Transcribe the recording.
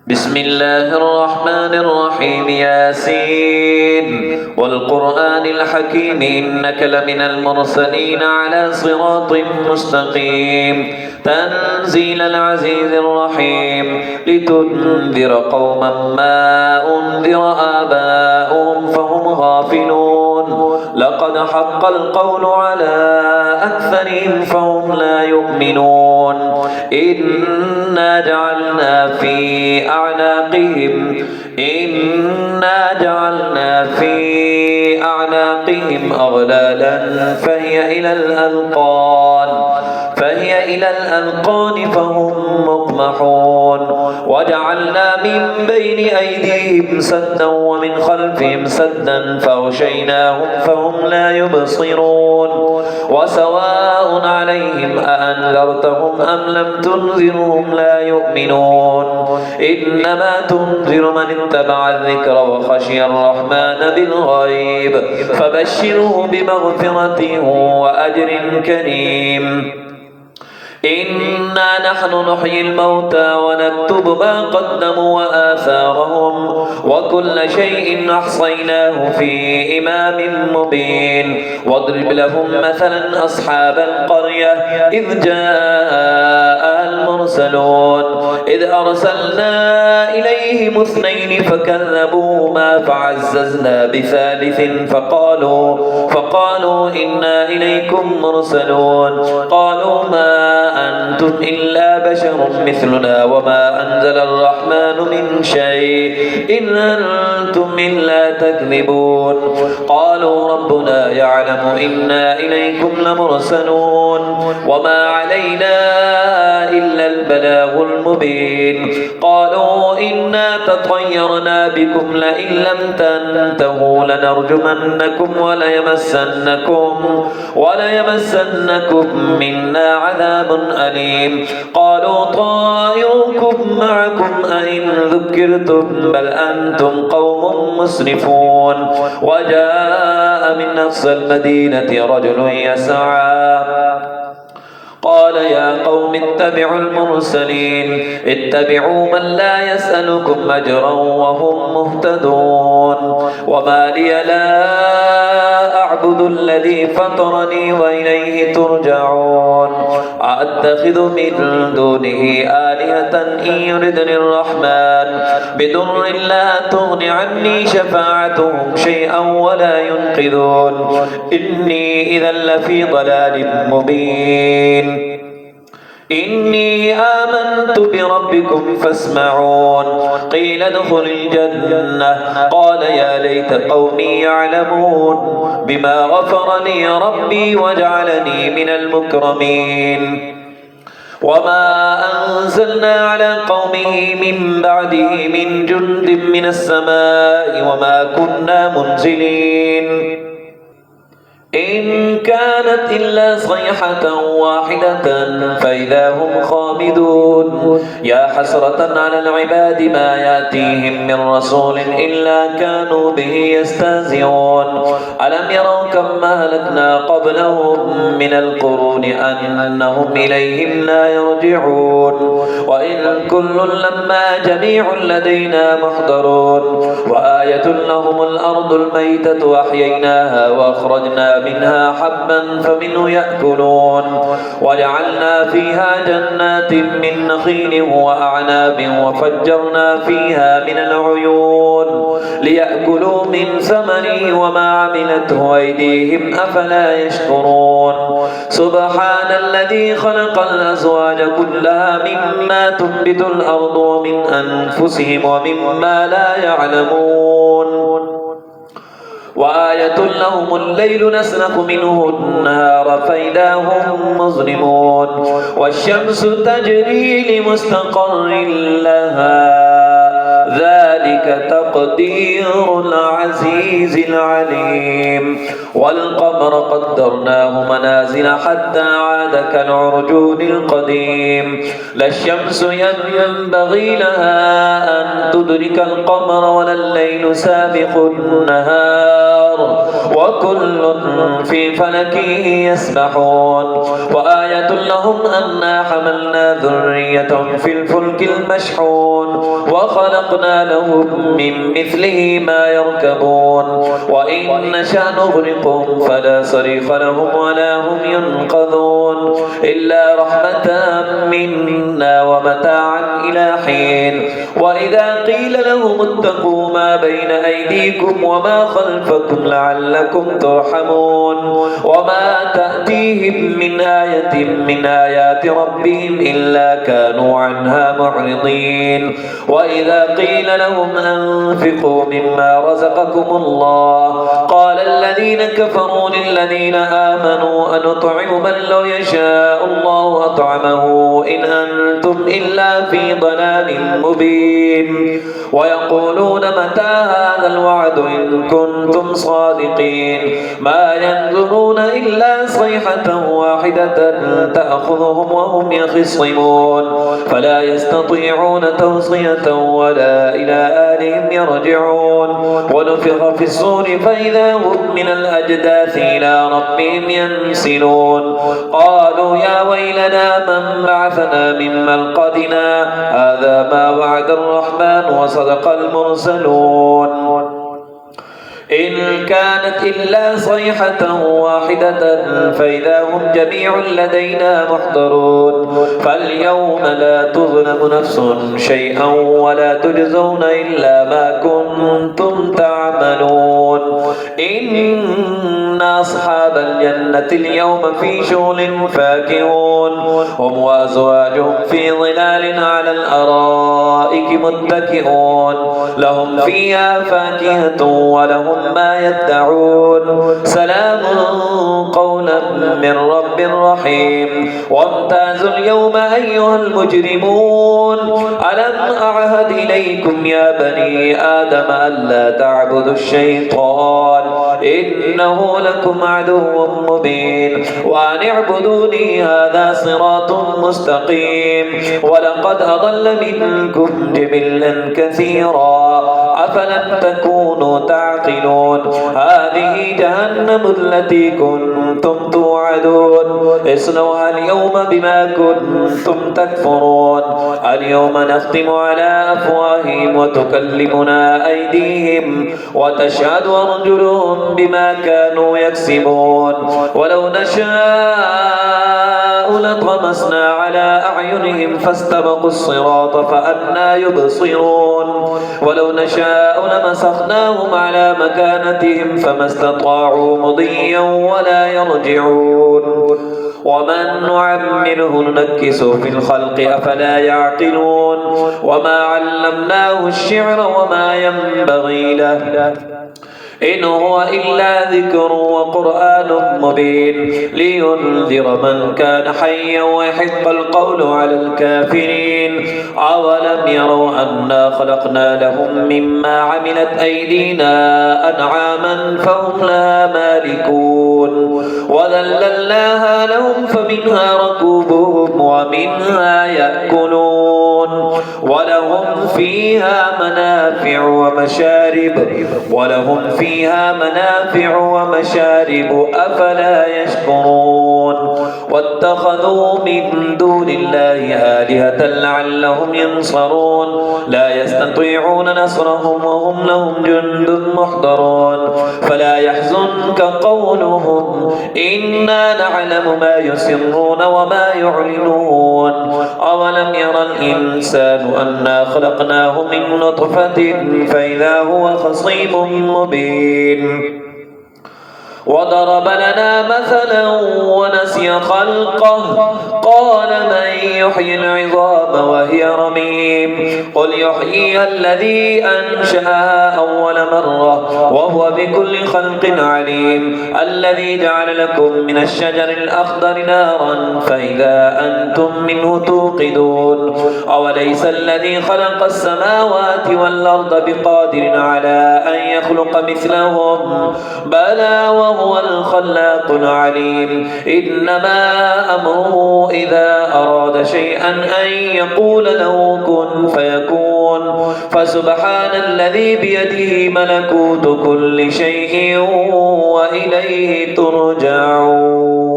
بسم الله الرحمن الرحيم ياسين والقرآن الحكيم إنك لمن المرسلين على صراط مستقيم تنزيل العزيز الرحيم لتنذر قوما ما أنذر آباؤهم فهم غافلون لقد حق القول على أكثرهم فهم لا يؤمنون إنا جعلنا في أعناقهم أغلالا فهي إلى الأذقان فهم مقمحون وجعلنا من بين أيديهم سدا ومن خلفهم سدا فأغشيناهم فهم لا يبصرون وسواء عليهم أأنذرتهم أم لم تنذرهم لا يؤمنون إنما تنذر من اتبع الذكر وخشي الرحمن بالغيب فبشره بمغفرة وأجر كريم إنا نحن نحيي الموتى ونكتب ما قدموا وآثارهم وكل شيء أحصيناه في إمام مبين واضرب لهم مثلا أصحاب القرية إذ جاء المرسلون إذ أرسلنا إليهم اثنين فكذبوهما فعززنا بثالث فقالوا إنا إليكم مرسلون قالوا ما أنتم إلا بشر مثلنا وما أنزل الرحمن من شيء إن أنتم إلا تكذبون قالوا ربنا يعلم إنا إليكم لمرسلون وما علينا إلا البلاغ المبين قالوا إنا تطيرنا بكم لئن لم تنتهوا لنرجمنكم وليمسنكم منا عذاب أليم قالوا طائركم معكم أئن ذكرتم بل أنتم قوم مسرفون وجاء من أقصى المدينة رجل يسعى قال يا قوم اتبعوا المرسلين اتبعوا من لا يسألكم أجرا وهم مهتدون وما لي لا أعبد الذي فطرني وإليه ترجعون أتخذ من دونه آلهة إن يردني الرحمن بضر لا تغن عني شفاعتهم شيئا ولا ينقذون إني إذا لفي ضلال مبين إني آمنت بربكم فاسمعون قيل ادخل الجنة قال يا ليت قومي يعلمون بما غفر لي ربي وجعلني من المكرمين وما أنزلنا على قومه من بعده من جند من السماء وما كنا منزلين إن كانت إلا صيحة واحدة فإذا هم خامدون يا حسرة على العباد ما يأتيهم من رسول إلا كانوا به يستهزئون ألم يروا كم أهلكنا قبلهم من القرون أنهم إليهم لا يرجعون وإن كل لما جميع لدينا محضرون وآية لهم الأرض الميتة وأحييناها وأخرجنا منها حبا فمنه يأكلون وجعلنا فيها جنات من نخيل وأعناب وفجرنا فيها من العيون ليأكلوا من ثمره وما عملته أيديهم أفلا يشكرون سبحان الذي خلق الأزواج كلها مما تنبت الأرض ومن أنفسهم ومما لا يعلمون وآية لهم الليل نسلخ منه النهار فإذا هم مظلمون والشمس تجري لمستقر لها ذلك تقدير العزيز العليم والقمر قدرناه منازل حتى عاد كالعرجون القديم لا الشمس ينبغي لها أن تدرك القمر ولا الليل سابق النهار وكل في فلك يسبحون وآية لهم أنا حملنا ذرية في الفلك المشحون وخلقنا لهم من مثله ما يركبون وإن نشأ نغرقهم فلا صريخ لهم ولا هم ينقذون إلا رحمة منا ومتاعا إلى حين وإذا قيل لهم اتقوا ما بين أيديكم وما خلفكم لعلكم ترحمون وما تأتيهم من آية من آيات ربهم إلا كانوا عنها معرضين وإذا قيل لهم أنفقوا مما رزقكم الله قال الذين كفروا للذين آمنوا أنطعم من لو يشاء الله أطعمه إن أنتم إلا في ضلال مبين ويقولون متى هذا الوعد إن كنتم صادقين ما ينظرون إلا صيحة واحدة تأخذهم وهم يخصمون فلا يستطيعون توصية ولا إلى آلهم يرجعون ونفخ في الصور فإذا هم من الأجداث إلى ربهم ينسلون قالوا يا ويلنا من بعثنا من مرقدنا هذا ما وعد الرحمن وصدق المرسلون إن كانت إلا صيحة واحدة فإذا هم جميع لدينا محضرون فاليوم لا تظلم نفس شيئا ولا تجزون إلا ما كنتم تعملون إن أصحاب الجنة اليوم في شغل فاكهون هم وأزواجهم في ظلال على الأرائك متكئون لهم فيها فاكهة ولهم ما يدعون سلام قولا من رب رحيم وامتازوا اليوم أيها المجرمون ألم أعهد إليكم يا بني آدم ألا تعبدوا الشيطان إنه لكم عدو مبين وأن اعبدوني هذا صراط مستقيم ولقد أضل منكم جبلا كثيرا أفلم تكونوا تعقلون هذه جهنم التي كنتم توعدون اصلوها اليوم بما كنتم تكفرون اليوم نختم على أفواههم وتكلمنا أيديهم وتشهد أرجلهم بما كانوا يكسبون ولو نشاء لطمسنا على أعينهم فاستبقوا الصراط فأنى يبصرون ولو نشاء لمسخناهم على مكانتهم فما استطاعوا مضيا ولا يرجعون ومن نعمره ننكسه في الخلق أفلا يعقلون وما علمناه الشعر وما ينبغي له إن هو إلا ذكر وقرآن مبين لينذر من كان حيا ويحق القول على الكافرين أولم يروا أنا خلقنا لهم مما عملت أيدينا أنعاما فهم لها مالكون وذللناها لهم فمنها ركوبهم ومنها يأكلون ولهم فيها منافع ومشارب أفلا يشكرون واتخذوا من دون الله آلهة لعلهم ينصرون لا يستطيعون نصرهم وهم لهم جند محضرون فلا يحزنك قولهم إنا نعلم ما يسرون وما يعلنون أولم ير الإنسان أنا خلقناه من نطفة فإذا هو خصيم مبين وضرب لنا مثلا ونسي خلقه قال من يحيي العظام وهي رميم قل يحييها الذي أنشأها أول مرة وهو بكل خلق عليم الذي جعل لكم من الشجر الأخضر نارا فإذا أنتم منه توقدون أوليس الذي خلق السماوات والأرض بقادر على أن يخلق مثلهم بلى وهو الخلاق العليم إنما أمره إذا أراد شيئا أن يقول له كن فيكون فسبحان الذي بيده ملكوت كل شيء وإليه ترجعون.